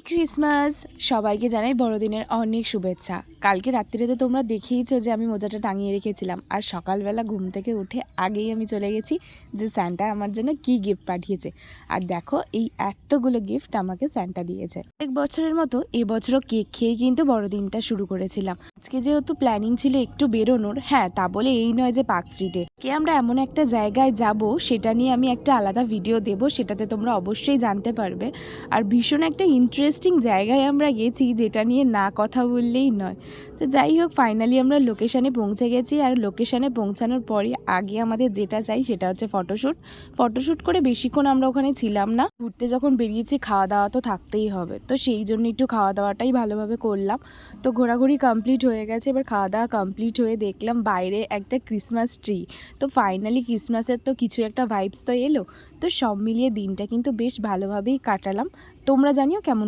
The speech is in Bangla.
ক্রিসমাস সবাইকে জানাই বড়দিনের অনেক শুভেচ্ছা। কালকে রাত্রিতে তোমরা দেখেইছো যে আমি মোজাটা টাঙিয়ে রেখেছিলাম, আর সকালবেলা ঘুম থেকে উঠে আগেই আমি চলে গেছি যে স্যান্টা আমার জন্য কি গিফট পাঠিয়েছে। আর দেখো এই এতগুলো গিফট আমাকে স্যান্টা দিয়েছে। এক বছরের মতো এবছরও কেক খেয়ে কিন্তু বড়দিনটা শুরু করেছিলাম। আজকে যেহেতু প্ল্যানিং ছিল একটু বেরোনোর, হ্যাঁ তা বলে এই নয় যে পার্ক স্ট্রিটে কে আমরা এমন একটা জায়গায় যাব সেটা নিয়ে আমি একটা আলাদা ভিডিও দেব, সেটাতে তোমরা অবশ্যই জানতে পারবে। আর ভীষণ একটা ইন্টারেস্টিং জায়গায় আমরা গেছি যেটা নিয়ে না কথা বললেই নয়। তো যাই হোক, ফাইনালি আমরা লোকেশানে পৌঁছে গেছি। আর লোকেশানে পৌঁছানোর পরে আগে আমাদের যেটা চাই সেটা হচ্ছে ফটোশ্যুট করে বেশিক্ষণ আমরা ওখানে ছিলাম না। ঘুরতে যখন বেরিয়েছি খাওয়া দাওয়া তো থাকতেই হবে, তো সেই জন্য একটু খাওয়া দাওয়াটাই ভালোভাবে করলাম। তো ঘোরাঘুরি কমপ্লিট হয়ে গেছে, এবার খাওয়া দাওয়া কমপ্লিট হয়ে দেখলাম বাইরে একটা ক্রিসমাস ট্রি। তো ফাইনালি ক্রিসমাসের তো কিছু একটা ভাইবস তো এলো। তো সব মিলিয়ে দিনটা কিন্তু বেশ ভালোভাবেই কাটালাম। তোমরা জানিও কেমন